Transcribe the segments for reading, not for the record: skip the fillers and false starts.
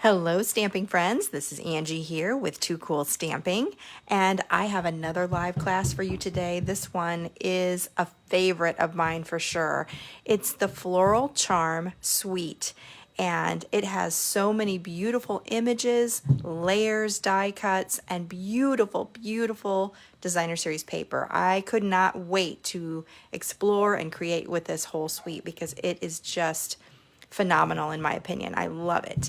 Hello, stamping friends. This is Angie here with Too Cool Stamping, and I have another live class for you today. This one is a favorite of mine for sure. It's the Floral Charm Suite, and it has so many beautiful images, layers, die cuts, and beautiful, beautiful designer series paper. I could not wait to explore and create with this whole suite because it is just phenomenal in my opinion. I love it.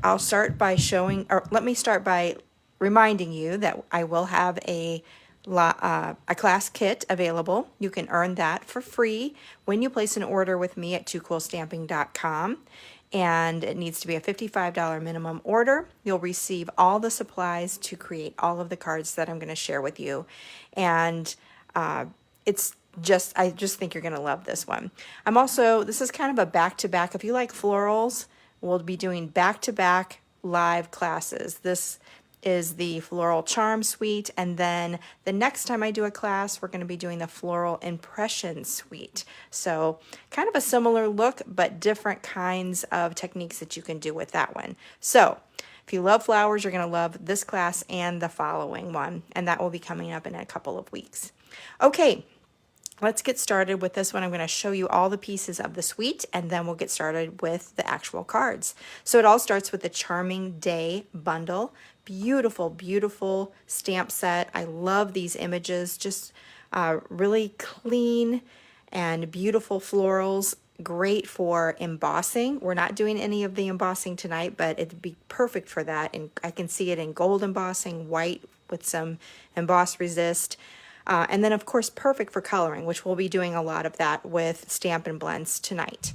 I'll start by showing, or let me start by reminding you that I will have a class kit available. You can earn that for free when you place an order with me at toocoolstamping.com, and it needs to be a $55 minimum order. You'll receive all the supplies to create all of the cards that I'm going to share with you, and I just think you're going to love this one. This is kind of a back-to-back. If you like florals, we'll be doing back-to-back live classes. This is the Floral Charm Suite, and then the next time I do a class, we're going to be doing the Floral Impression Suite. So kind of a similar look, but different kinds of techniques that you can do with that one. So if you love flowers, you're going to love this class and the following one, and that will be coming up in a couple of weeks. Okay. Let's get started with this one. I'm going to show you all the pieces of the suite, and then we'll get started with the actual cards. So it all starts with the Charming Day bundle. Beautiful, beautiful stamp set. I love these images. Just really clean and beautiful florals. Great for embossing. We're not doing any of the embossing tonight, but it'd be perfect for that. And I can see it in gold embossing, white with some emboss resist. And then, of course, perfect for coloring, which we'll be doing a lot of that with Stampin' Blends tonight.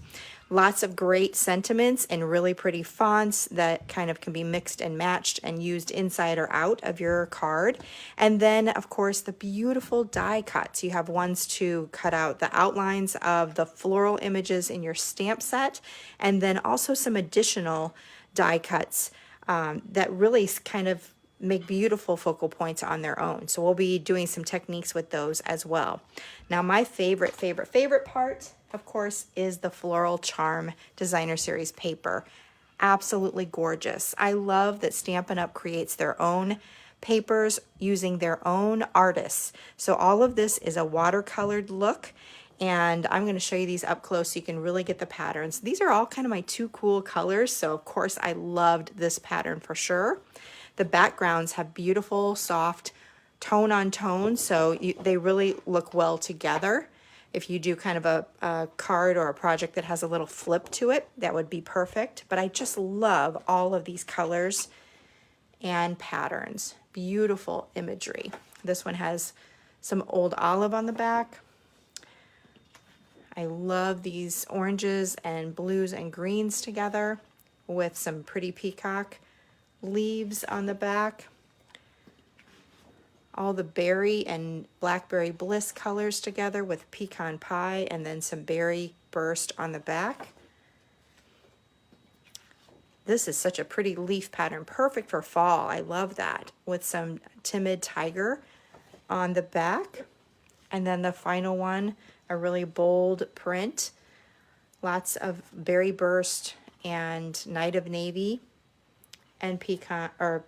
Lots of great sentiments and really pretty fonts that kind of can be mixed and matched and used inside or out of your card. And then, of course, the beautiful die cuts. You have ones to cut out the outlines of the floral images in your stamp set, and then also some additional die cuts that really kind of make beautiful focal points on their own. So we'll be doing some techniques with those as well. Now my favorite part, of course, is the Floral Charm Designer Series paper. Absolutely gorgeous. I love that Stampin' Up! Creates their own papers using their own artists. So all of this is a watercolored look, and I'm going to show you these up close so you can really get the patterns. These are all kind of my two cool colors, so of course I loved this pattern for sure. The backgrounds have beautiful, soft tone on tone, so they really look well together. If you do kind of a card or a project that has a little flip to it, that would be perfect. But I just love all of these colors and patterns. Beautiful imagery. This one has some old olive on the back. I love these oranges and blues and greens together with some pretty peacock leaves on the back. All the berry and blackberry bliss colors together with pecan pie, and then some berry burst on the back. This is such a pretty leaf pattern, perfect for fall. I love that, with some timid tiger on the back. And then the final one, a really bold print, lots of berry burst and night of navy and peacock, or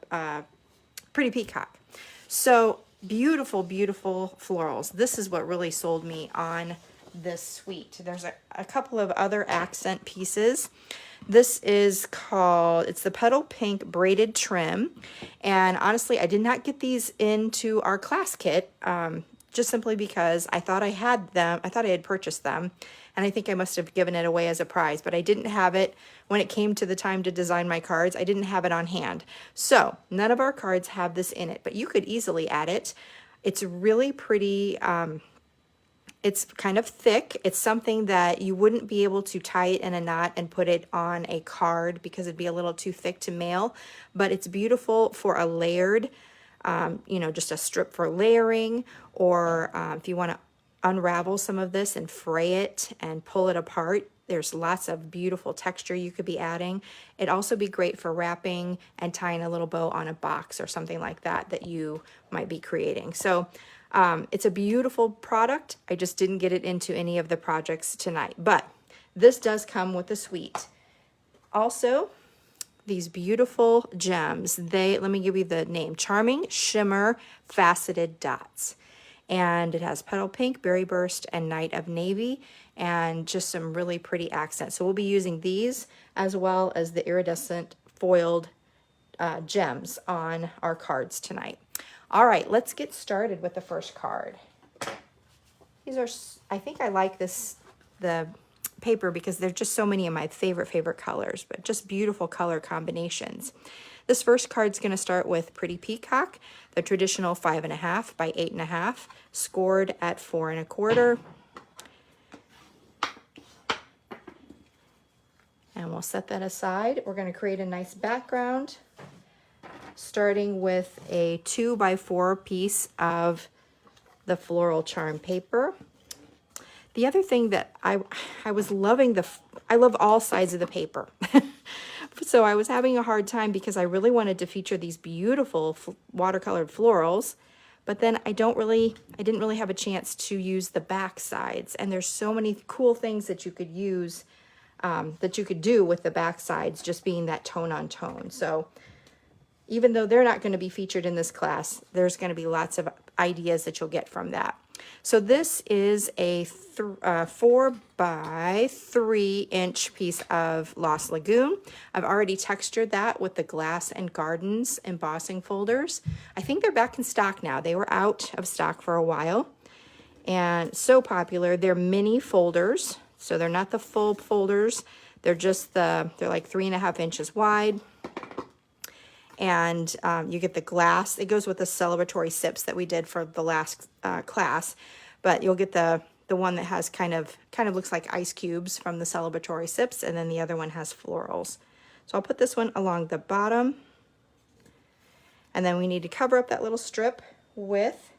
pretty peacock. So beautiful, beautiful florals. This is what really sold me on this suite. There's a couple of other accent pieces. This is called, it's the Petal Pink Braided Trim. And honestly, I did not get these into our class kit, just simply because I thought I had them. I thought I had purchased them, and I think I must have given it away as a prize, but I didn't have it when it came to the time to design my cards. I didn't have it on hand. So none of our cards have this in it, but you could easily add it. It's really pretty. It's kind of thick. It's something that you wouldn't be able to tie it in a knot and put it on a card because it'd be a little too thick to mail, but it's beautiful for a layered, just a strip for layering, or if you want to unravel some of this and fray it and pull it apart, there's lots of beautiful texture you could be adding. It'd also be great for wrapping and tying a little bow on a box or something like that that you might be creating. So it's a beautiful product. I just didn't get it into any of the projects tonight, but this does come with the suite. Also, these beautiful gems. Let me give you the name, Charming Shimmer Faceted Dots. And it has Petal Pink, Berry Burst, and Night of Navy, and just some really pretty accents. So we'll be using these as well as the iridescent foiled gems on our cards tonight. All right, let's get started with the first card. These are, I think I like the paper because there's just so many of my favorite colors, but just beautiful color combinations. This first card's going to start with Pretty Peacock, the traditional 5.5 by 8.5, scored at 4 1/4. And we'll set that aside. We're going to create a nice background, starting with a 2 by 4 piece of the Floral Charm paper. The other thing that I was loving, I love all sides of the paper. So I was having a hard time because I really wanted to feature these beautiful watercolored florals, but then I didn't really have a chance to use the back sides. And there's so many cool things that you could use, that you could do with the back sides, just being that tone on tone. So even though they're not going to be featured in this class, there's going to be lots of ideas that you'll get from that. So this is a 4 by 3 inch piece of Lost Lagoon. I've already textured that with the Glass and Gardens embossing folders. I think they're back in stock now. They were out of stock for a while and so popular. They're mini folders, so they're not the full folders. They're just they're like 3.5 inches wide. And you get the glass. It goes with the celebratory sips that we did for the last class, but you'll get the one that has kind of looks like ice cubes from the celebratory sips, and then the other one has florals. So I'll put this one along the bottom, and then we need to cover up that little strip with,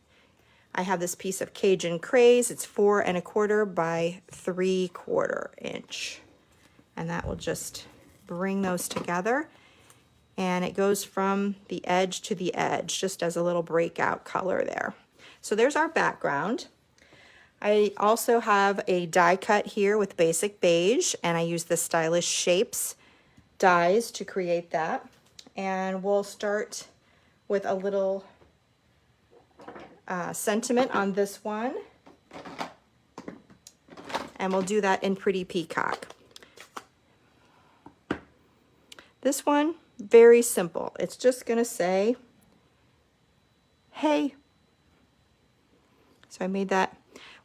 I have this piece of Cajun Craze. It's 4 1/4 by 3/4 inch, and that will just bring those together. And it goes from the edge to the edge, just as a little breakout color there. So there's our background. I also have a die cut here with Basic Beige, and I use the Stylish Shapes dies to create that. And we'll start with a little sentiment on this one. And we'll do that in Pretty Peacock. This one, very simple. It's just going to say, hey. So I made that.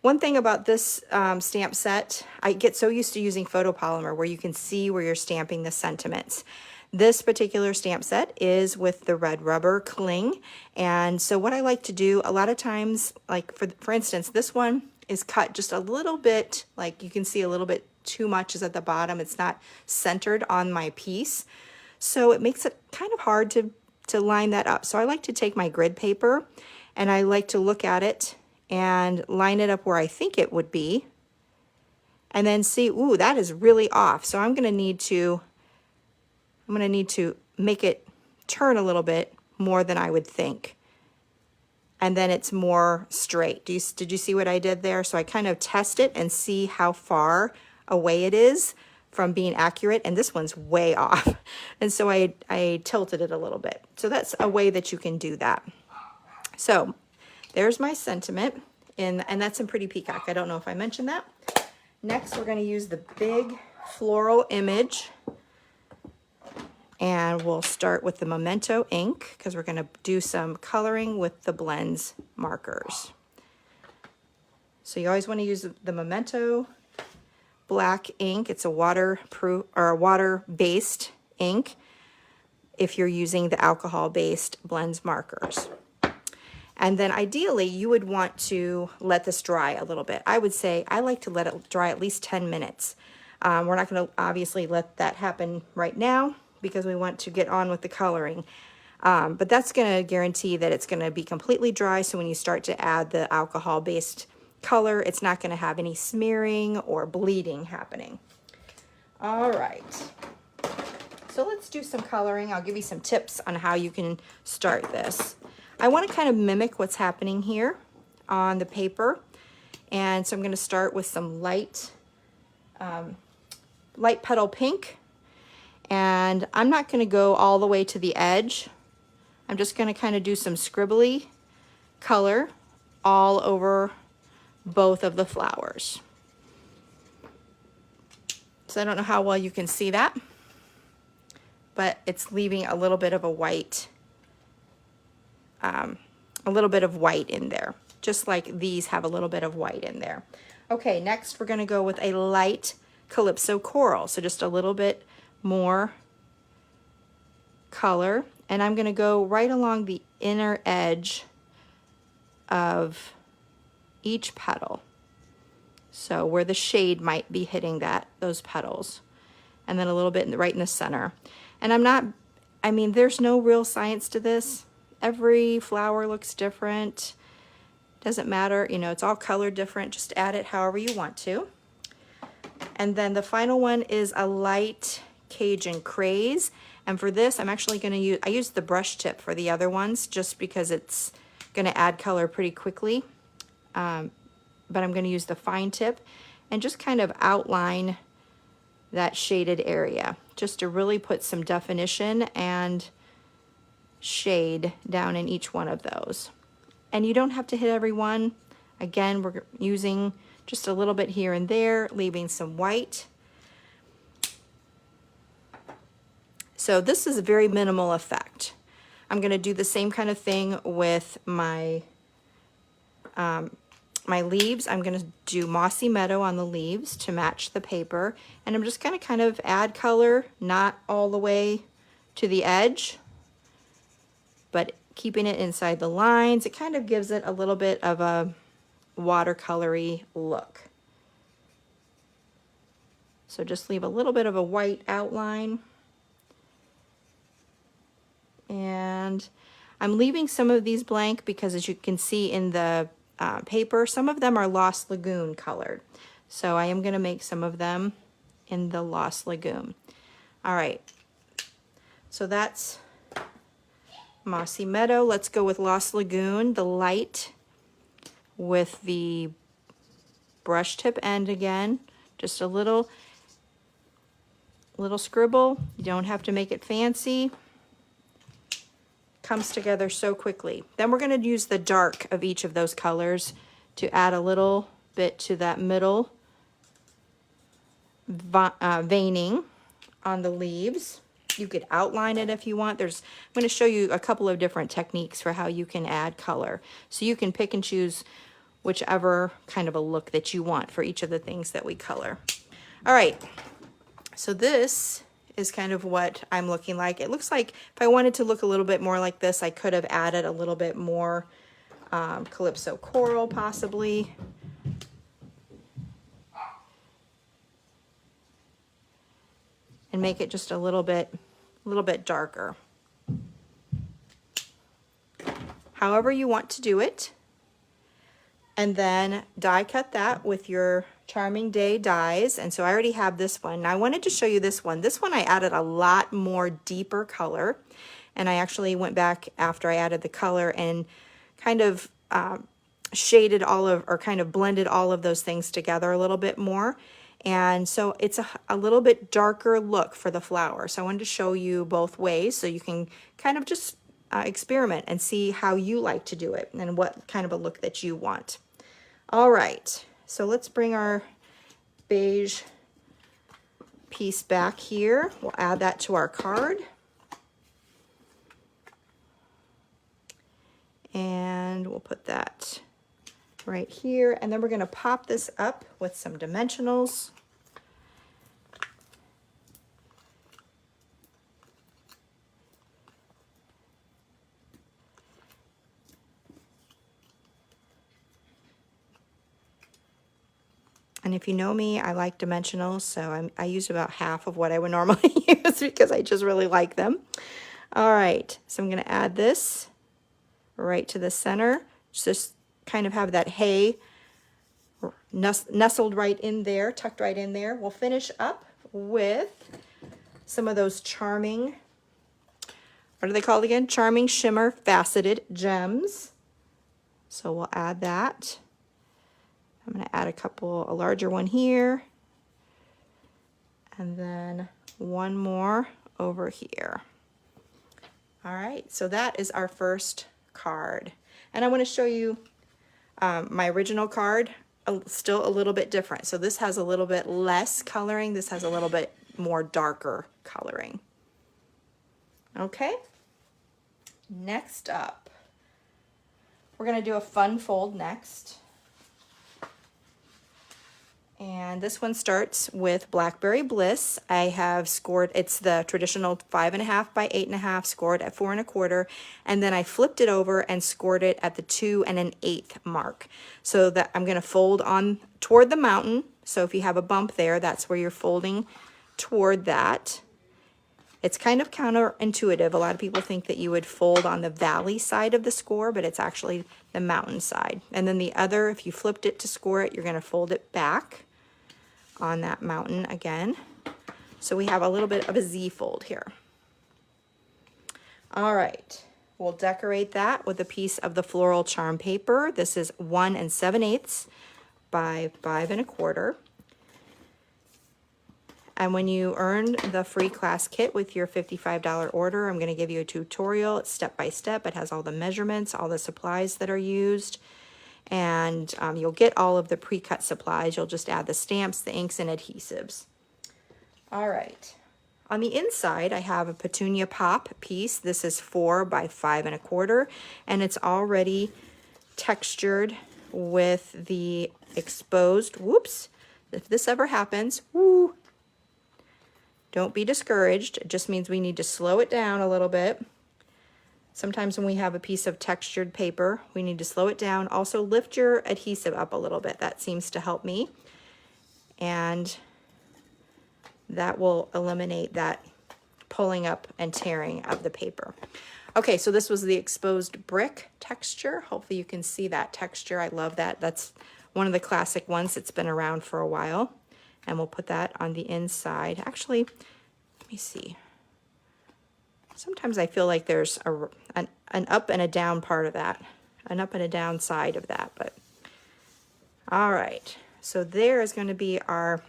One thing about this stamp set, I get so used to using photopolymer where you can see where you're stamping the sentiments. This particular stamp set is with the red rubber cling. And so what I like to do a lot of times, like for instance, this one is cut just a little bit, like you can see a little bit too much is at the bottom. It's not centered on my piece. So it makes it kind of hard to line that up. So I like to take my grid paper and I like to look at it and line it up where I think it would be. And then see, ooh, that is really off. So I'm going to need to make it turn a little bit more than I would think. And then it's more straight. Did you see what I did there? So I kind of test it and see how far away it is from being accurate, and this one's way off. And so I tilted it a little bit. So that's a way that you can do that. So there's my sentiment, and that's in Pretty Peacock. I don't know if I mentioned that. Next, we're going to use the big floral image, and we'll start with the Memento ink because we're going to do some coloring with the blends markers. So you always want to use the Memento black ink. It's a waterproof or a water-based ink if you're using the alcohol-based blends markers. And then ideally you would want to let this dry a little bit. I would say I like to let it dry at least 10 minutes. We're not going to obviously let that happen right now because we want to get on with the coloring. But that's going to guarantee that it's going to be completely dry, so when you start to add the alcohol-based color, it's not going to have any smearing or bleeding happening. All right, so let's do some coloring. I'll give you some tips on how you can start this. I want to kind of mimic what's happening here on the paper, and so I'm going to start with some light petal pink, And I'm not going to go all the way to the edge. I'm just going to kind of do some scribbly color all over both of the flowers. So I don't know how well you can see that, but it's leaving a little bit of a white, in there, just like these have a little bit of white in there. Okay, next we're going to go with a light Calypso coral, so just a little bit more color, and I'm going to go right along the inner edge of each petal, so where the shade might be hitting those petals, and then a little bit right in the center. And there's no real science to this. Every flower looks different. Doesn't matter, you know, it's all colored different. Just add it however you want to. And then the final one is a light Cajun Craze. And for this, I'm actually going to use, I used the brush tip for the other ones just because it's going to add color pretty quickly. But I'm going to use the fine tip and just kind of outline that shaded area just to really put some definition and shade down in each one of those. And you don't have to hit every one. Again, we're using just a little bit here and there, leaving some white. So this is a very minimal effect. I'm going to do the same kind of thing with my my leaves. I'm going to do Mossy Meadow on the leaves to match the paper, and I'm just going to kind of add color, not all the way to the edge, but keeping it inside the lines. It kind of gives it a little bit of a watercolory look. So just leave a little bit of a white outline. And I'm leaving some of these blank because, as you can see in the paper, some of them are Lost Lagoon colored. So I am going to make some of them in the Lost Lagoon. All right, so that's Mossy Meadow. Let's go with Lost Lagoon, the light with the brush tip end again. Just a little scribble. You don't have to make it fancy. Comes together so quickly. Then we're going to use the dark of each of those colors to add a little bit to that middle veining on the leaves. You could outline it if you want. I'm going to show you a couple of different techniques for how you can add color. So you can pick and choose whichever kind of a look that you want for each of the things that we color. All right, so this is kind of what I'm looking like. It looks like if I wanted to look a little bit more like this, I could have added a little bit more Calypso coral possibly. And make it just a little bit darker. However you want to do it. And then die cut that with your Charming Day dies. And so I already have this one. Now I wanted to show you this one. This one I added a lot more deeper color. And I actually went back after I added the color and kind of shaded kind of blended all of those things together a little bit more. And so it's a little bit darker look for the flower. So I wanted to show you both ways so you can kind of just experiment and see how you like to do it and what kind of a look that you want. All right, so let's bring our beige piece back here. We'll add that to our card. And we'll put that right here. And then we're going to pop this up with some dimensionals. And if you know me, I like dimensionals, so I use about half of what I would normally use because I just really like them. All right, so I'm going to add this right to the center. Just kind of have that hay nestled right in there, tucked right in there. We'll finish up with some of those charming, what are they called again? Charming Shimmer Faceted Gems. So we'll add that. I'm going to add a larger one here. And then one more over here. All right, so that is our first card. And I want to show you my original card, still a little bit different. So this has a little bit less coloring. This has a little bit more darker coloring. Okay, next up, we're going to do a fun fold next. And this one starts with Blackberry Bliss. I have scored, it's the traditional 5.5 by 8.5, scored at 4 1/4, and then I flipped it over and scored it at the 2 1/8 mark. So that I'm going to fold on toward the mountain. So if you have a bump there, that's where you're folding toward that. It's kind of counterintuitive. A lot of people think that you would fold on the valley side of the score, but it's actually the mountain side. And then the other, if you flipped it to score it, you're going to fold it back on that mountain again. So we have a little bit of a Z fold here. All right, we'll decorate that with a piece of the Floral Charm paper. This is 1 7/8 by 5 1/4. And when you earn the free class kit with your $55 order, I'm going to give you a tutorial. It's step by step. It has all the measurements, all the supplies that are used. And you'll get all of the pre-cut supplies. You'll just add the stamps, the inks, and adhesives. All right. On the inside, I have a petunia pop piece. This is 4 by 5 1/4. And it's already textured with the exposed, whoops, if this ever happens, woo, don't be discouraged. It just means we need to slow it down a little bit. Sometimes when we have a piece of textured paper, we need to slow it down. Also lift your adhesive up a little bit. That seems to help me. And that will eliminate that pulling up and tearing of the paper. Okay, so this was the exposed brick texture. Hopefully you can see that texture. I love that. That's one of the classic ones that's been around for a while. And we'll put that on the inside. Actually, let me see. Sometimes I feel like there's an up and a down part of that, an up and a down side of that. But all right, so there is going to be our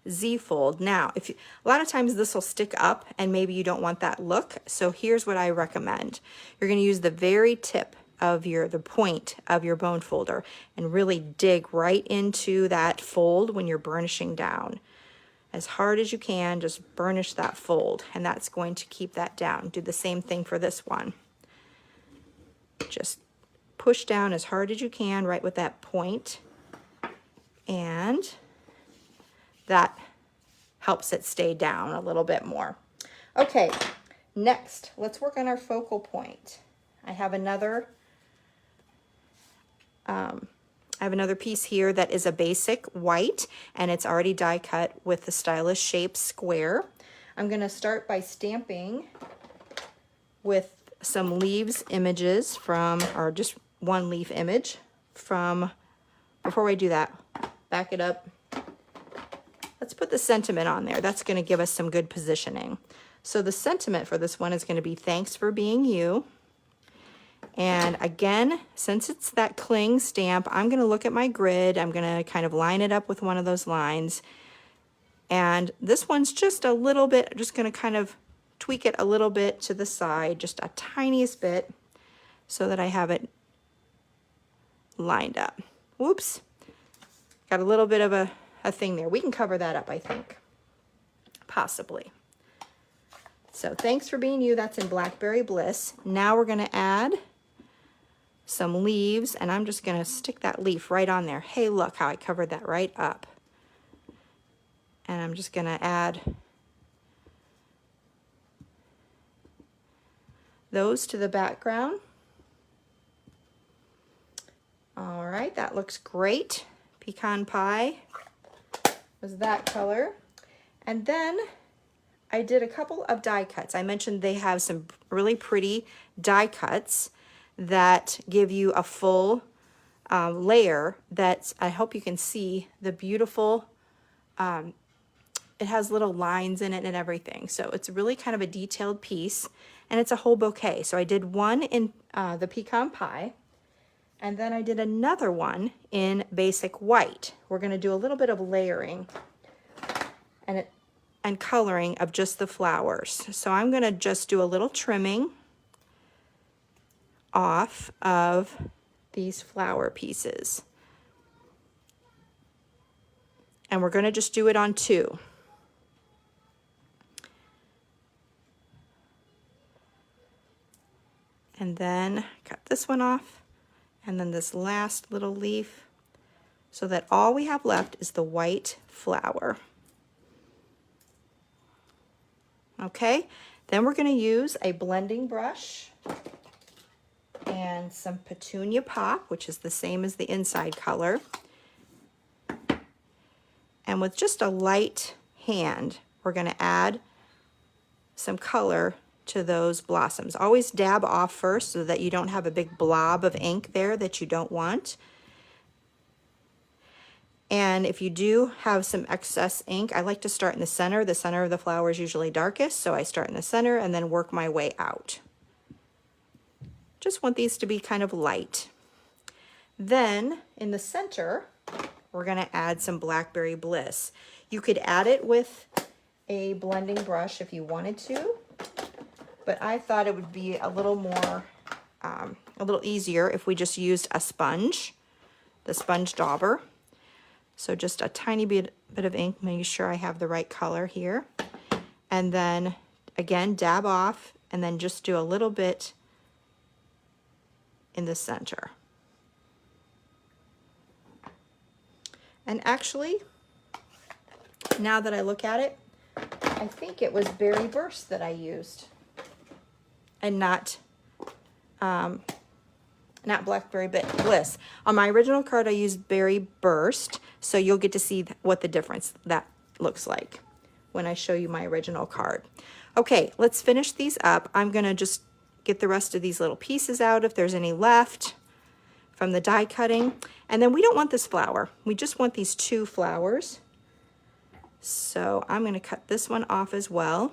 Z fold. Now, a lot of times this will stick up, and maybe you don't want that look. So here's what I recommend: you're going to use the very tip of the point of your bone folder and really dig right into that fold when you're burnishing down. As hard as you can, just burnish that fold, and that's going to keep that down. Do the same thing for this one. Just push down as hard as you can right with that point, and that helps it stay down a little bit more. Okay, next, let's work on our focal point. I have another piece here that is a basic white, and it's already die cut with the stylish shape square. I'm going to start by stamping with some leaves images from, or just one leaf image from, before we do that, back it up. Let's put the sentiment on there. That's going to give us some good positioning. So the sentiment for this one is going to be, thanks for being you. And again, since it's that cling stamp, I'm going to look at my grid. I'm going to kind of line it up with one of those lines. And this one's just a little bit, just going to kind of tweak it a little bit to the side, just a tiniest bit, so that I have it lined up. Whoops. Got a little bit of a thing there. We can cover that up, I think. Possibly. So thanks for being you. That's in Blackberry Bliss. Now we're going to add some leaves, and I'm just going to stick that leaf right on there. Hey, look how I covered that right up. And I'm just going to add those to the background. All right, that looks great. Pecan pie was that color. And then I did a couple of die cuts. I mentioned they have some really pretty die cuts that give you a full layer. That I hope you can see the beautiful, it has little lines in it and everything. So it's really kind of a detailed piece, and it's a whole bouquet. So I did one in the pecan pie, and then I did another one in basic white. We're going to do a little bit of layering, and and coloring of just the flowers. So I'm going to just do a little trimming off of these flower pieces. And we're going to just do it on 2. And then cut this one off, and then this last little leaf, so that all we have left is the white flower. Okay, then we're going to use a blending brush and some Petunia Pop, which is the same as the inside color. And with just a light hand, we're going to add some color to those blossoms. Always dab off first so that you don't have a big blob of ink there that you don't want. And if you do have some excess ink, I like to start in the center. The center of the flower is usually darkest, so I start in the center and then work my way out. Just want these to be kind of light. Then in the center, we're going to add some Blackberry Bliss. You could add it with a blending brush if you wanted to, but I thought it would be a little more, a little easier if we just used a sponge, the sponge dauber. So just a tiny bit of ink, making sure I have the right color here. And then again, dab off, and then just do a little bit in the center. And actually, now that I look at it, I think it was Berry Burst that I used, and not Blackberry Bliss. On my original card, I used Berry Burst, so you'll get to see what the difference that looks like when I show you my original card. Okay, let's finish these up. I'm gonna just get the rest of these little pieces out if there's any left from the die cutting. And then we don't want this flower. We just want these 2 flowers. So I'm gonna cut this one off as well.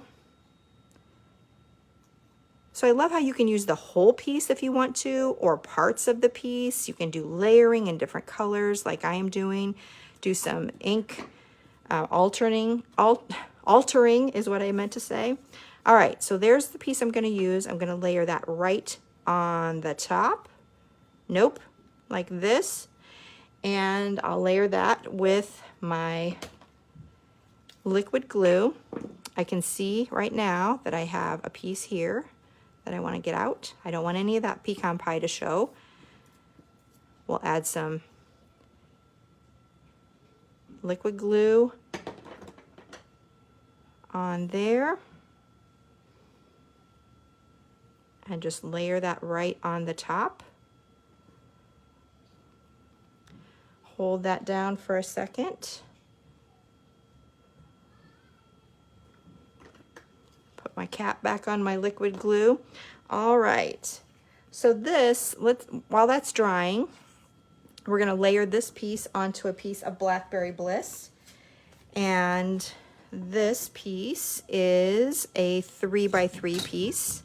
So I love how you can use the whole piece if you want to, or parts of the piece. You can do layering in different colors like I am doing. Do some ink altering is what I meant to say. All right, so there's the piece I'm going to use. I'm going to layer that right on the top. Nope, like this. And I'll layer that with my liquid glue. I can see right now that I have a piece here that I want to get out. I don't want any of that pecan pie to show. We'll add some liquid glue on there and just layer that right on the top. Hold that down for a second. My cap back on my liquid glue. All right, so this, while that's drying, we're going to layer this piece onto a piece of Blackberry Bliss, and this piece is a 3x3 piece.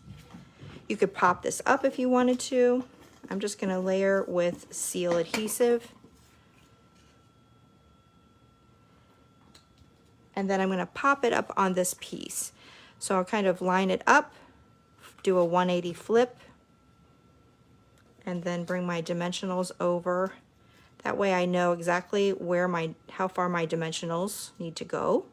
You could pop this up if you wanted to. I'm just going to layer with seal adhesive, and then I'm going to pop it up on this piece. So I'll kind of line it up, do a 180 flip, and then bring my dimensionals over. That way I know exactly where how far my dimensionals need to go.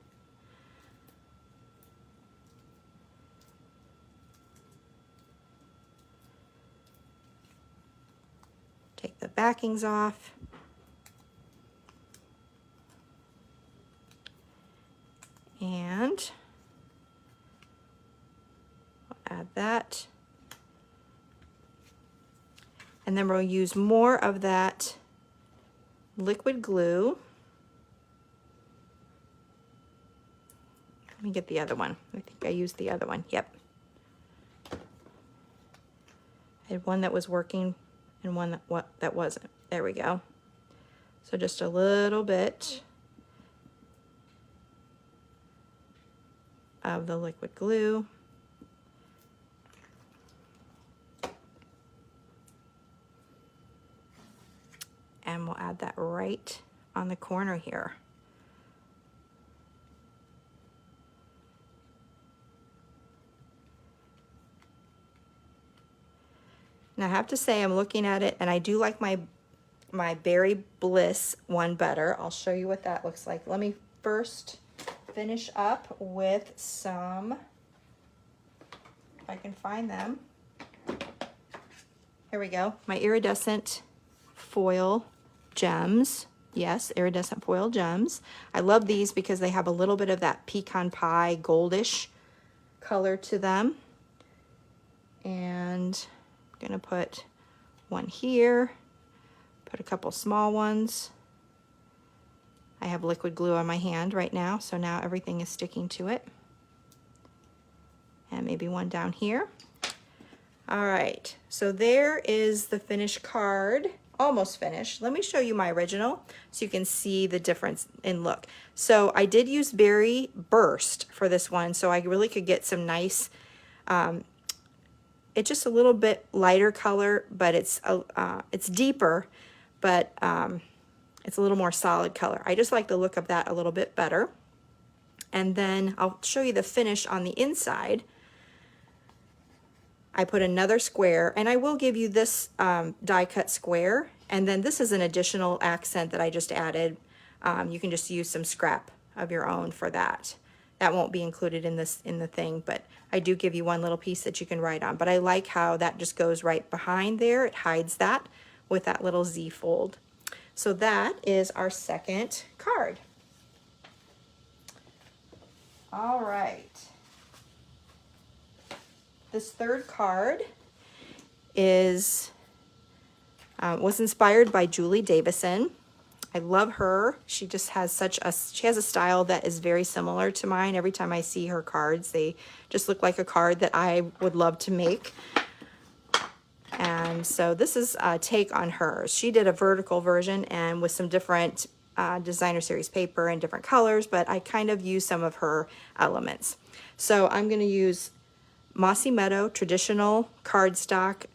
Take the backings off. And add that, and then we'll use more of that liquid glue. Let me get the other one. I think I used the other one. Yep. I had one that was working and one that wasn't. There we go. So just a little bit of the liquid glue. And we'll add that right on the corner here. And I have to say, I'm looking at it, and I do like my Berry Bliss one better. I'll show you what that looks like. Let me first finish up with some, if I can find them. Here we go. My Iridescent foil gems. Yes, Iridescent foil gems. I love these because they have a little bit of that pecan pie goldish color to them. And I'm gonna put one here, put a couple small ones. I have liquid glue on my hand right now, so now everything is sticking to it. And maybe one down here. All right, so there is the finished card. Almost finished. Let me show you my original so you can see the difference in look. So I did use Berry Burst for this one, so I really could get some nice, it's just a little bit lighter color, but it's deeper, but it's a little more solid color. I just like the look of that a little bit better. And then I'll show you the finish on the inside. I put another square, and I will give you this die cut square, and then this is an additional accent that I just added. You can just use some scrap of your own for that. That won't be included in the thing, but I do give you one little piece that you can write on. But I like how that just goes right behind there. It hides that with that little Z fold. So that is our second card. All right. This third card was inspired by Julie Davison. I love her. She just has she has a style that is very similar to mine. Every time I see her cards, they just look like a card that I would love to make. And so this is a take on hers. She did a vertical version and with some different designer series paper and different colors, but I kind of use some of her elements. So I'm going to use Mossy Meadow traditional cardstock,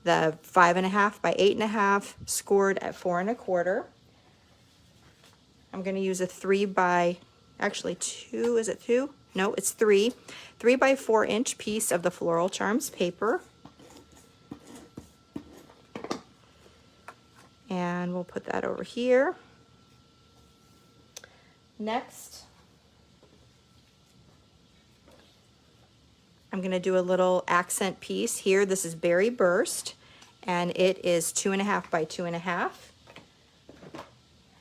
the 5.5 by 8.5, scored at 4 1/4. I'm going to use a 3 by, actually 2, is it 2? No, it's 3 by 4 inch piece of the Floral Charms paper. And we'll put that over here. Next, I'm going to do a little accent piece here. This is Berry Burst, and it is 2.5 by 2.5.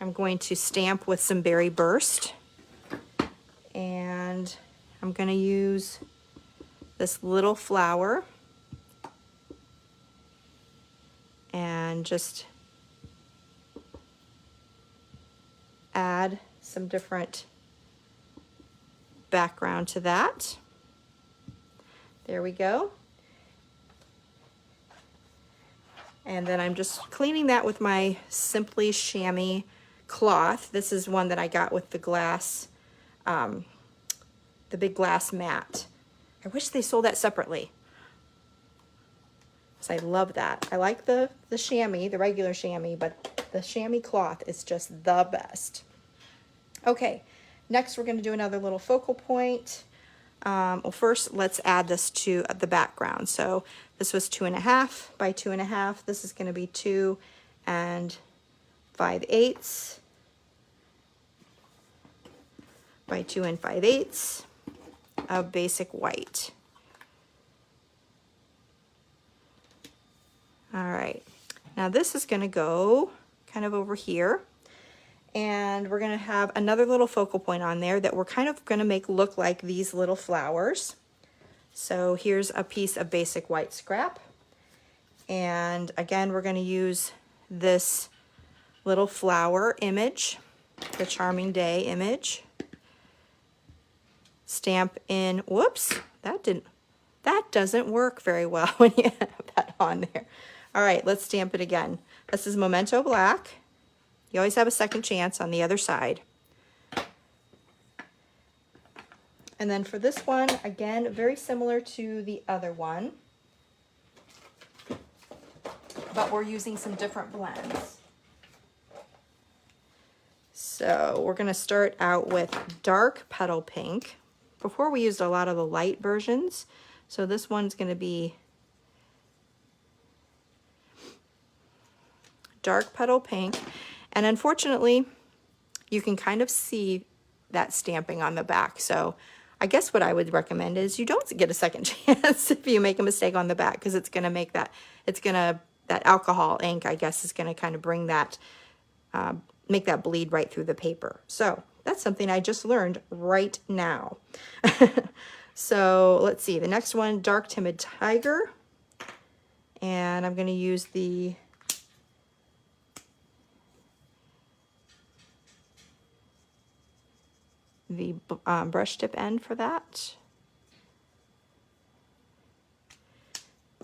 I'm going to stamp with some Berry Burst, and I'm going to use this little flower and just add some different background to that. There we go. And then I'm just cleaning that with my Simply Chamois cloth. This is one that I got with the glass, the big glass mat. I wish they sold that separately, because I love that. I like the chamois, the regular chamois, but the chamois cloth is just the best. Okay, next we're going to do another little focal point. Well, first let's add this to the background. So this was 2.5 by 2.5. This is going to be 2 5/8 by 2 5/8 of basic white. All right, now this is going to go kind of over here. And we're going to have another little focal point on there that we're kind of going to make look like these little flowers. So here's a piece of basic white scrap. And again, we're going to use this little flower image, the Charming Day image. Stamp in, whoops, that doesn't work very well when you have that on there. All right, let's stamp it again. This is Memento Black. You always have a second chance on the other side. And then for this one, again, very similar to the other one, but we're using some different blends. So we're going to start out with dark Petal Pink. Before we used a lot of the light versions, so this one's going to be dark petal pink. And unfortunately, you can kind of see that stamping on the back. So I guess what I would recommend is you don't get a second chance if you make a mistake on the back, because it's going to make that, that alcohol ink, I guess, is going to kind of bring that, make that bleed right through the paper. So that's something I just learned right now. So let's see, the next one, Dark Timid Tiger. And I'm going to use the brush tip end for that.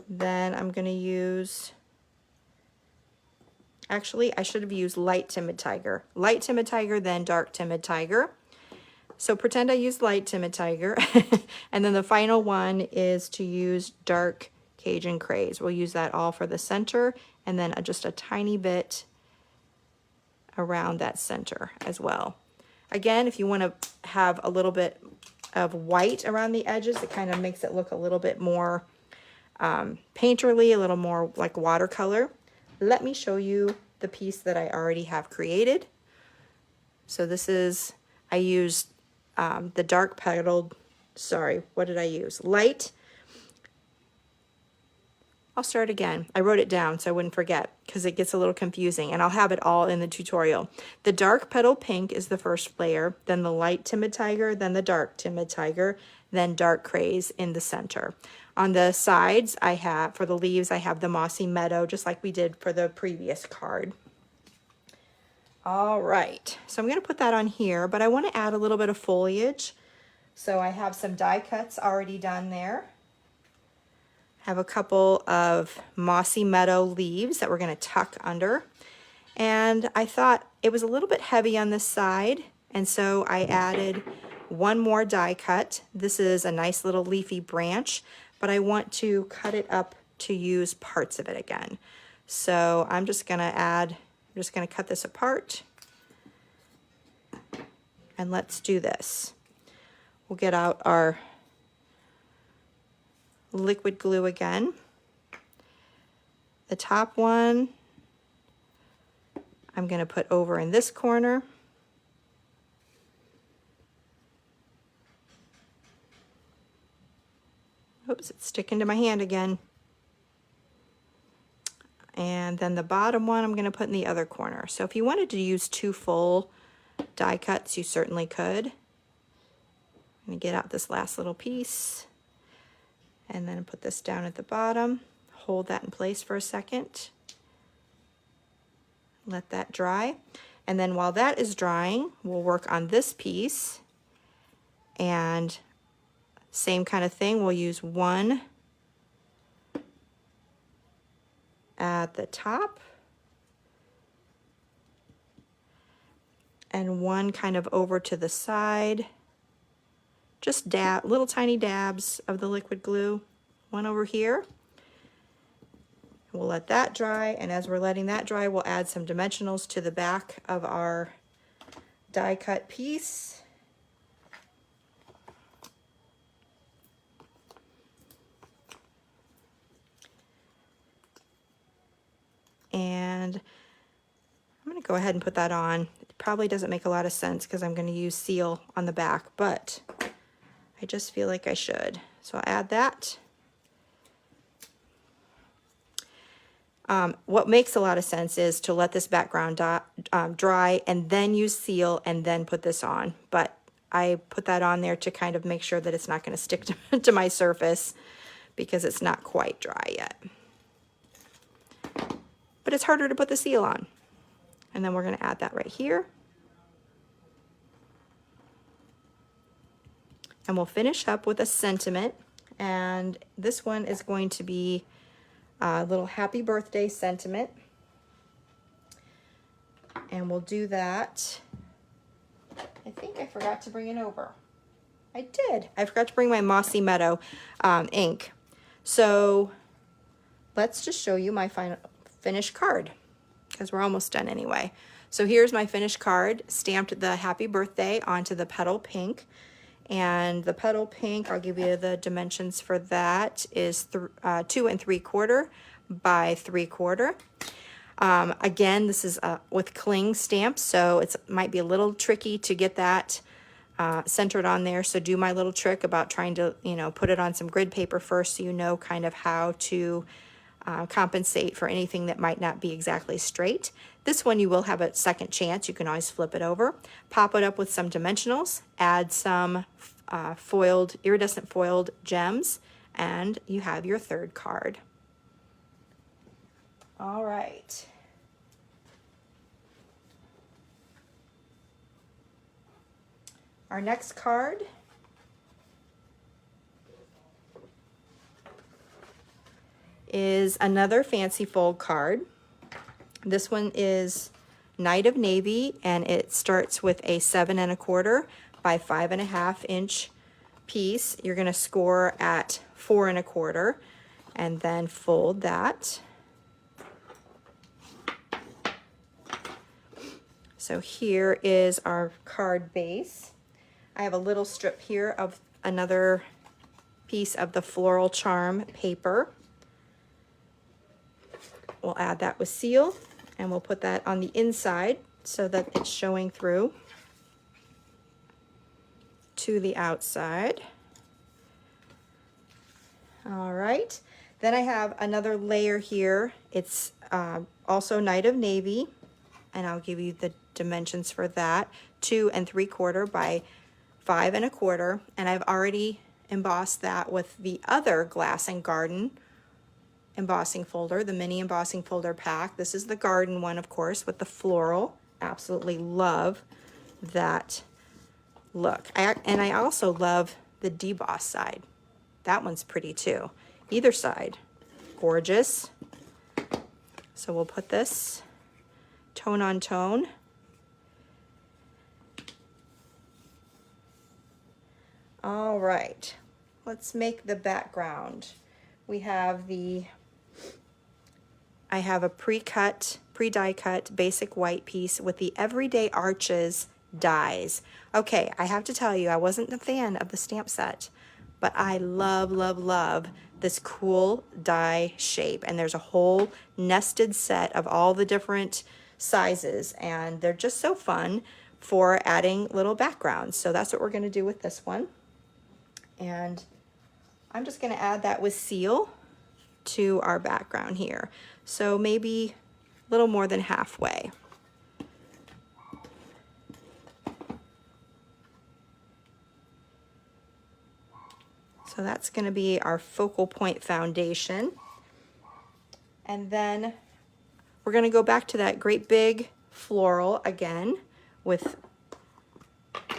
Then I'm going to use, actually I should have used Light Timid Tiger. Light Timid Tiger, then Dark Timid Tiger. So pretend I used Light Timid Tiger. And then the final one is to use Dark Cajun Craze. We'll use that all for the center, and then just a tiny bit around that center as well. Again, if you want to have a little bit of white around the edges, it kind of makes it look a little bit more painterly, a little more like watercolor. Let me show you the piece that I already have created. So this is, I used the dark petaled, sorry, what did I use? Light. I'll start again. I wrote it down so I wouldn't forget, because it gets a little confusing, and I'll have it all in the tutorial. The dark petal pink is the first layer, then the light timid tiger, then the dark timid tiger, then dark craze in the center. On the sides, I have, for the leaves, I have the mossy meadow, just like we did for the previous card. All right, so I'm going to put that on here, but I want to add a little bit of foliage. So I have some die cuts already done there. Have a couple of mossy meadow leaves that we're going to tuck under. And I thought it was a little bit heavy on this side, and so I added one more die cut. This is a nice little leafy branch, but I want to cut it up to use parts of it again. So I'm just going to cut this apart, and let's do this. We'll get out our liquid glue again. The top one I'm going to put over in this corner. Oops, it's sticking to my hand again. And then the bottom one I'm going to put in the other corner. So if you wanted to use two full die cuts, you certainly could. I'm going to get out this last little piece and then put this down at the bottom. Hold that in place for a second. Let that dry. And then while that is drying, we'll work on this piece. And same kind of thing, we'll use one at the top and one kind of over to the side. Just little tiny dabs of the liquid glue. One over here. We'll let that dry, and as we're letting that dry, we'll add some dimensionals to the back of our die cut piece. And I'm going to go ahead and put that on. It probably doesn't make a lot of sense because I'm going to use seal on the back, but I just feel like I should. So I'll add that. What makes a lot of sense is to let this background dry and then use seal and then put this on. But I put that on there to kind of make sure that it's not going to stick to my surface because it's not quite dry yet. But it's harder to put the seal on. And then we're going to add that right here. And we'll finish up with a sentiment. And this one is going to be a little happy birthday sentiment. And we'll do that. I think I forgot to bring it over. I did. I forgot to bring my Mossy Meadow ink. So let's just show you my final finished card, because we're almost done anyway. So here's my finished card, stamped the happy birthday onto the petal pink. And the petal pink, I'll give you the dimensions for that, is 2 3/4 by 3/4. Again, this is with cling stamps, so it might be a little tricky to get that centered on there. So do my little trick about trying to, you know, put it on some grid paper first so you know kind of how to compensate for anything that might not be exactly straight. This one you will have a second chance. You can always flip it over, pop it up with some dimensionals, add some iridescent foiled gems, and you have your third card. All right. Our next card is another fancy fold card. This one is Night of Navy, and it starts with a 7 1/4 by 5 1/2 inch piece. You're going to score at 4 1/4 and then fold that. So here is our card base. I have a little strip here of another piece of the Floral Charm paper. We'll add that with seal, and we'll put that on the inside so that it's showing through to the outside. All right, then I have another layer here. It's also Night of Navy, and I'll give you the dimensions for that. 2 3/4 by 5 1/4, and I've already embossed that with the other Glass and Garden embossing folder, the mini embossing folder pack. This is the garden one, of course, with the floral. Absolutely love that look. And I also love the deboss side. That one's pretty too. Either side, gorgeous. So we'll put this tone on tone. All right, let's make the background. We have I have a pre-die cut basic white piece with the Everyday Arches dies. Okay, I have to tell you, I wasn't a fan of the stamp set, but I love, love, love this cool die shape. And there's a whole nested set of all the different sizes, and they're just so fun for adding little backgrounds. So that's what we're going to do with this one. And I'm just going to add that with seal to our background here. So maybe a little more than halfway. So that's going to be our focal point foundation. And then we're going to go back to that great big floral again with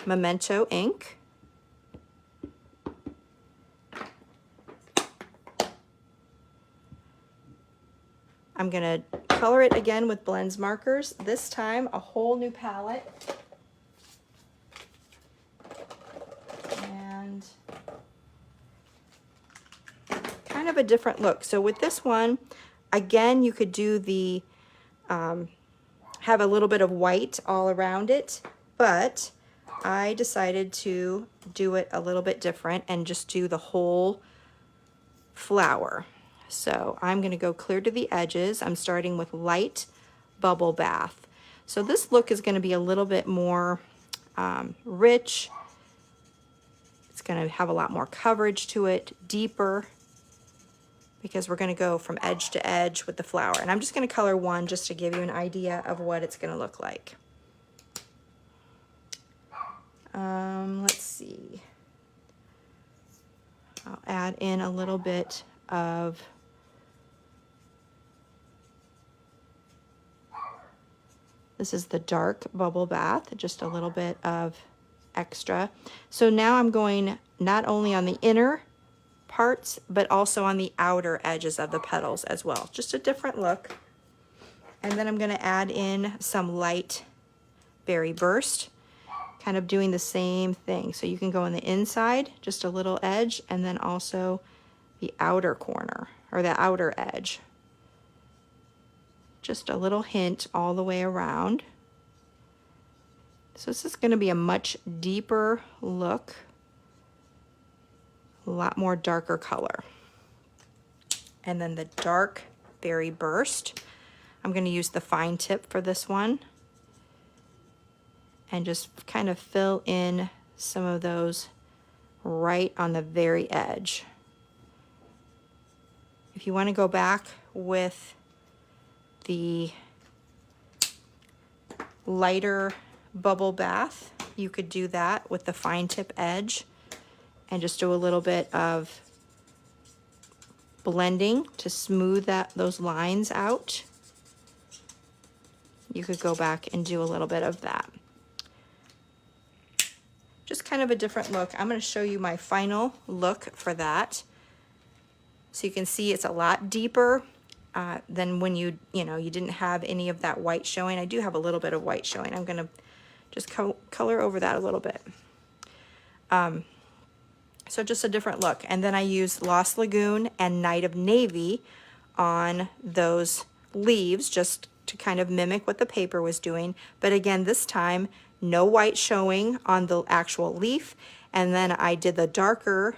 Memento ink. I'm going to color it again with blends markers, this time a whole new palette. And kind of a different look. So with this one, again, you could do the, have a little bit of white all around it, but I decided to do it a little bit different and just do the whole flower. So I'm going to go clear to the edges. I'm starting with light bubble bath. So this look is going to be a little bit more rich. It's going to have a lot more coverage to it, deeper, because we're going to go from edge to edge with the flower. And I'm just going to color one just to give you an idea of what it's going to look like. Let's see. I'll add in a little bit of this is the dark bubble bath, just a little bit of extra. So now I'm going not only on the inner parts, but also on the outer edges of the petals as well. Just a different look. And then I'm going to add in some light berry burst, kind of doing the same thing. So you can go on the inside, just a little edge, and then also the outer corner or the outer edge. Just a little hint all the way around. So this is going to be a much deeper look, a lot more darker color. And then the dark berry burst. I'm going to use the fine tip for this one and just kind of fill in some of those right on the very edge. If you want to go back with the lighter bubble bath, you could do that with the fine tip edge and just do a little bit of blending to smooth those lines out. You could go back and do a little bit of that. Just kind of a different look. I'm going to show you my final look for that. So you can see it's a lot deeper than when you didn't have any of that white showing. I do have a little bit of white showing. I'm going to just color over that a little bit. So just a different look. And then I used Lost Lagoon and Night of Navy on those leaves just to kind of mimic what the paper was doing. But again, this time, no white showing on the actual leaf. And then I did the darker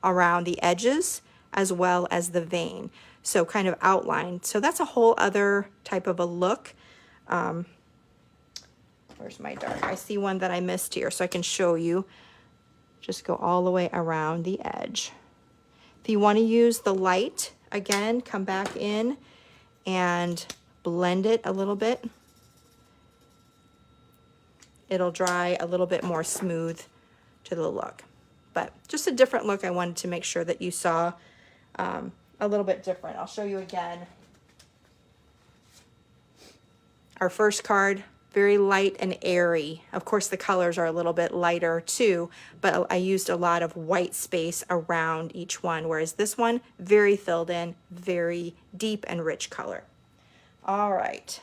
around the edges as well as the vein. So kind of outlined. So that's a whole other type of a look. Where's my dark? I see one that I missed here, so I can show you. Just go all the way around the edge. If you want to use the light, again, come back in and blend it a little bit. It'll dry a little bit more smooth to the look. But just a different look I wanted to make sure that you saw a little bit different. I'll show you again. Our first card, very light and airy. Of course, the colors are a little bit lighter too, but I used a lot of white space around each one, whereas this one, very filled in, very deep and rich color. All right.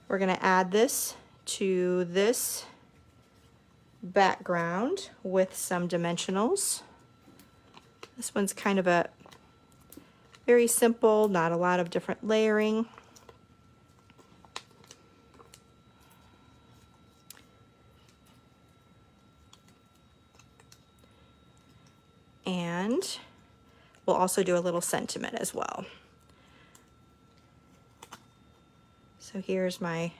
We're gonna add this to this background with some dimensionals. This one's kind of a very simple, not a lot of different layering. And we'll also do a little sentiment as well. So here's my,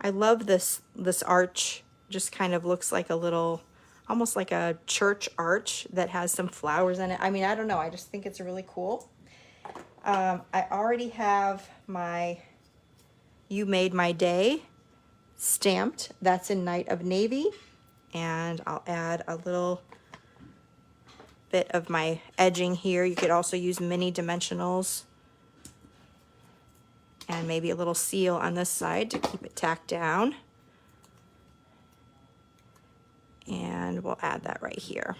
I love this arch, just kind of looks like a little, almost like a church arch that has some flowers in it. I mean, I don't know, I just think it's really cool. I already have my You Made My Day stamped. That's in Night of Navy. And I'll add a little bit of my edging here. You could also use mini dimensionals and maybe a little seal on this side to keep it tacked down. And we'll add that right here.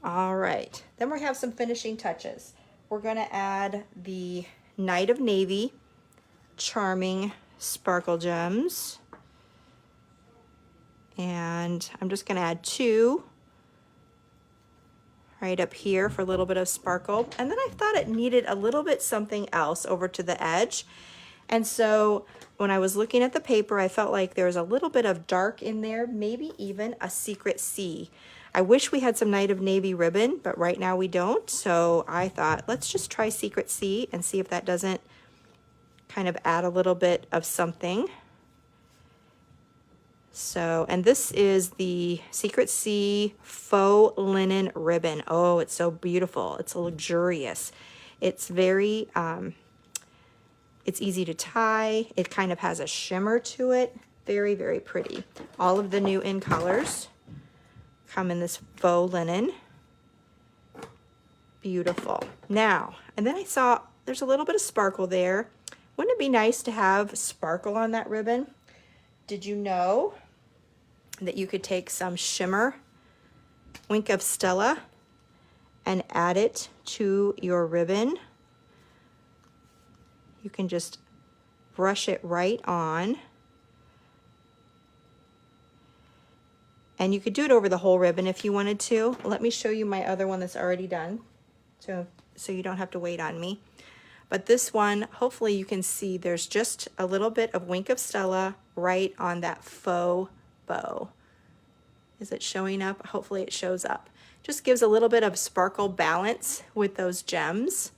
All right, then we have some finishing touches. We're gonna add the Night of Navy Charming Sparkle Gems. And I'm just gonna add 2 right up here for a little bit of sparkle. And then I thought it needed a little bit something else over to the edge. And so when I was looking at the paper, I felt like there was a little bit of dark in there, maybe even a secret sea. I wish we had some Night of Navy ribbon, but right now we don't. So I thought, let's just try Secret Sea and see if that doesn't kind of add a little bit of something. So, and this is the Secret Sea faux linen ribbon. Oh, it's so beautiful. It's luxurious. It's very, it's easy to tie. It kind of has a shimmer to it. Very, very pretty. All of the new in colors come in this faux linen. Beautiful. Now, and then I saw there's a little bit of sparkle there. Wouldn't it be nice to have sparkle on that ribbon? Did you know that you could take some Shimmer, Wink of Stella, and add it to your ribbon? You can just brush it right on. And you could do it over the whole ribbon if you wanted to. Let me show you my other one that's already done, so you don't have to wait on me. But this one, hopefully you can see there's just a little bit of Wink of Stella right on that faux bow. Is it showing up? Hopefully it shows up. Just gives a little bit of sparkle balance with those gems.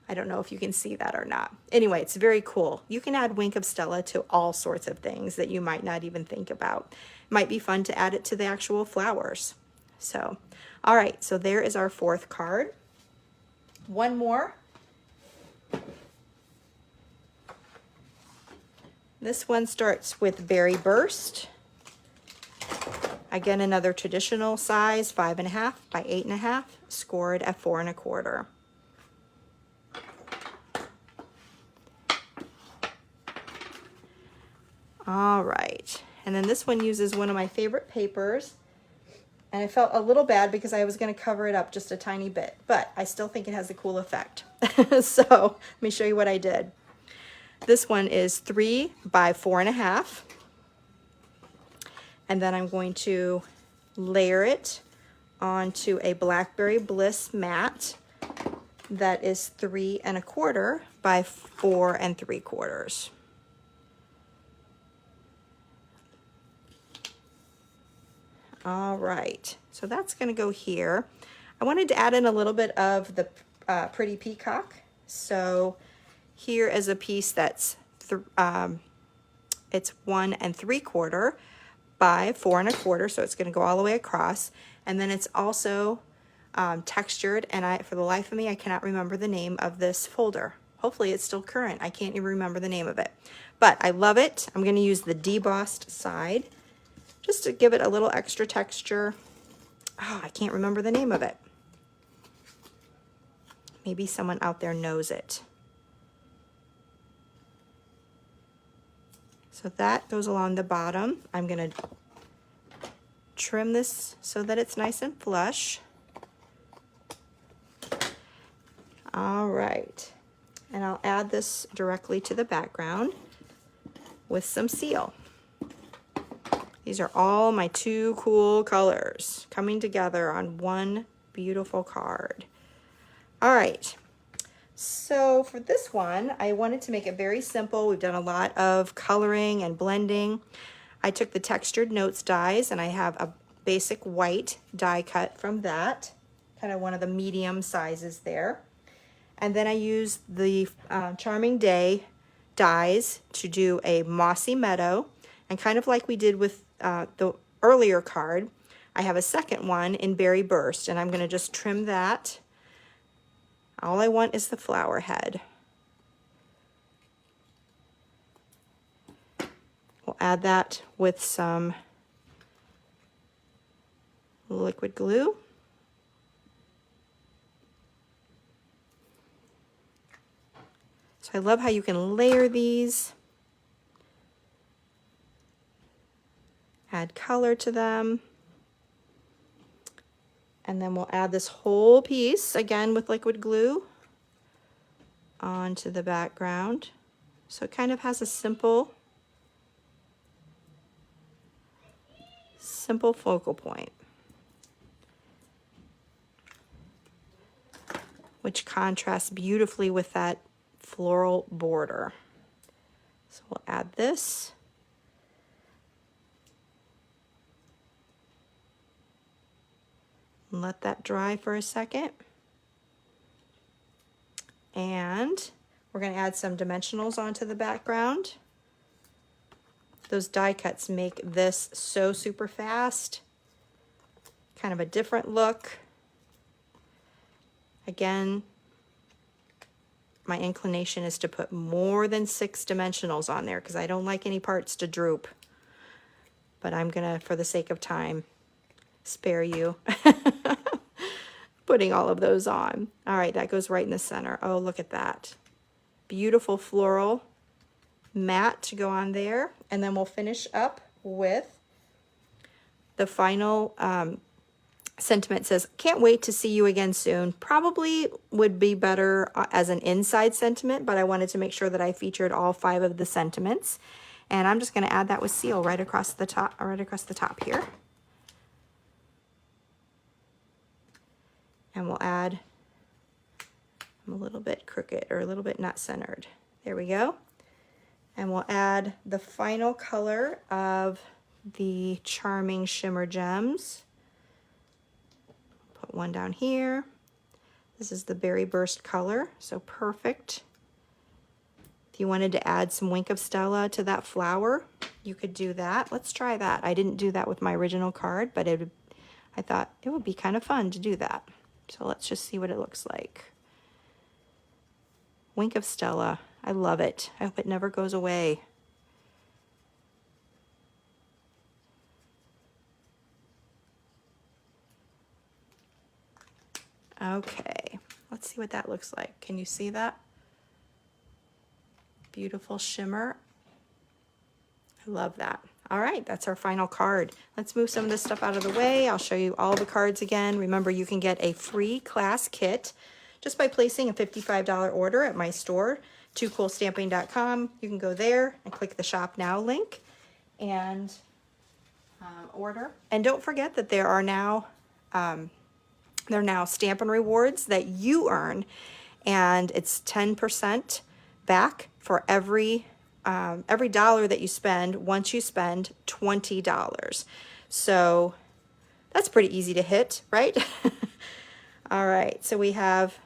I don't know if you can see that or not. Anyway, it's very cool. You can add Wink of Stella to all sorts of things that you might not even think about. Might be fun to add it to the actual flowers. So, all right, so there is our 4th card. One more. This one starts with Berry Burst. Again, another traditional size, 5.5 by 8.5, scored at 4.25. All right, and then this one uses one of my favorite papers, and I felt a little bad because I was going to cover it up just a tiny bit, but I still think it has a cool effect. So let me show you what I did. This one is 3 by 4.5, and then I'm going to layer it onto a Blackberry Bliss mat that is 3.25 by 4.75. All right, so that's going to go here. I wanted to add in a little bit of the Pretty Peacock. So here is a piece that's it's 1.75 by 4.25, so it's going to go all the way across. And then it's also textured, and for the life of me, I cannot remember the name of this folder. Hopefully it's still current. I can't even remember the name of it, but I love it. I'm going to use the debossed side just to give it a little extra texture. Oh, I can't remember the name of it. Maybe someone out there knows it. So that goes along the bottom. I'm going to trim this so that it's nice and flush. All right. And I'll add this directly to the background with some seal. These are all my 2 cool colors coming together on one beautiful card. All right, so for this one, I wanted to make it very simple. We've done a lot of coloring and blending. I took the Textured Notes dies, and I have a basic white die cut from that, kind of one of the medium sizes there. And then I used the Charming Day dies to do a Mossy Meadow, and kind of like we did with the earlier card, I have a second one in Berry Burst, and I'm going to just trim that. All I want is the flower head. We'll add that with some liquid glue. So I love how you can layer these. Add color to them. And then we'll add this whole piece, again with liquid glue, onto the background. So it kind of has a simple focal point, which contrasts beautifully with that floral border. So we'll add this. And let that dry for a second. And we're going to add some dimensionals onto the background. Those die cuts make this so super fast. Kind of a different look. Again, my inclination is to put more than 6 dimensionals on there because I don't like any parts to droop. But I'm going to, for the sake of time, spare you putting all of those on. All right, that goes right in the center. Oh, look at that. Beautiful floral mat to go on there. And then we'll finish up with the final sentiment. Says, can't wait to see you again soon. Probably would be better as an inside sentiment, but I wanted to make sure that I featured all 5 of the sentiments. And I'm just going to add that with seal right across the top here. And we'll add, I'm a little bit crooked or a little bit not centered. There we go. And we'll add the final color of the Charming Shimmer Gems. Put one down here. This is the Berry Burst color, so perfect. If you wanted to add some Wink of Stella to that flower, you could do that. Let's try that. I didn't do that with my original card, but I thought it would be kind of fun to do that. So let's just see what it looks like. Wink of Stella. I love it. I hope it never goes away. Okay, let's see what that looks like. Can you see that? Beautiful shimmer. I love that. All right, that's our final card. Let's move some of this stuff out of the way. I'll show you all the cards again. Remember, you can get a free class kit just by placing a $55 order at my store, toocoolstamping.com. You can go there and click the Shop Now link and order. And don't forget that there are now Stampin' Rewards that you earn, and it's 10% back for every dollar that you spend once you spend $20. So that's pretty easy to hit, right? All right, so we have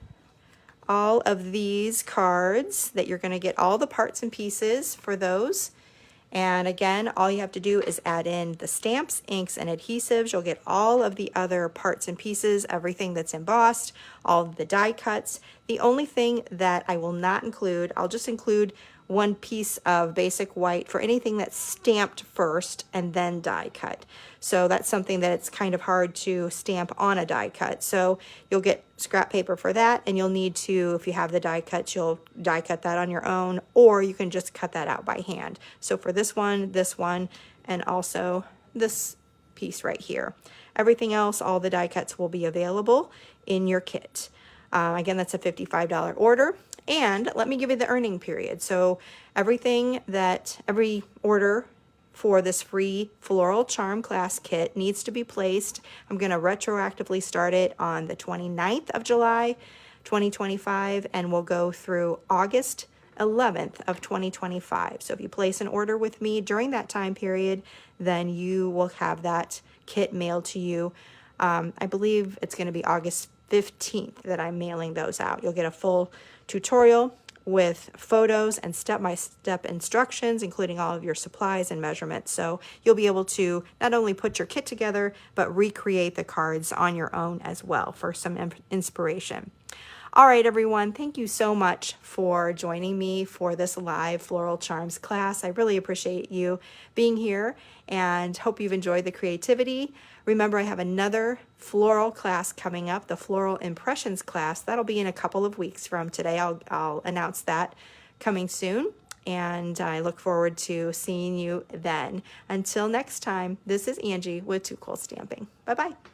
all of these cards that you're going to get all the parts and pieces for those. And again, all you have to do is add in the stamps, inks, and adhesives. You'll get all of the other parts and pieces, everything that's embossed, all of the die cuts. The only thing that I will not include, I'll just include one piece of basic white for anything that's stamped first and then die cut. So that's something that it's kind of hard to stamp on a die cut. So you'll get scrap paper for that, and you'll need to, if you have the die cuts, you'll die cut that on your own, or you can just cut that out by hand. So for this one, and also this piece right here. Everything else, all the die cuts will be available in your kit. Again, that's a $55 order. And let me give you the earning period. So every order for this free Floral Charm class kit needs to be placed. I'm going to retroactively start it on the 29th of July, 2025, and we'll go through August 11th of 2025. So if you place an order with me during that time period, then you will have that kit mailed to you. I believe it's going to be August 15th that I'm mailing those out. You'll get a full tutorial with photos and step-by-step instructions, including all of your supplies and measurements. So you'll be able to not only put your kit together, but recreate the cards on your own as well for some inspiration. All right, everyone, thank you so much for joining me for this live Floral Charms class. I really appreciate you being here and hope you've enjoyed the creativity. Remember, I have another floral class coming up, the Floral Impressions class. That'll be in a couple of weeks from today. I'll announce that coming soon, and I look forward to seeing you then. Until next time, this is Angie with Too Cool Stamping. Bye-bye.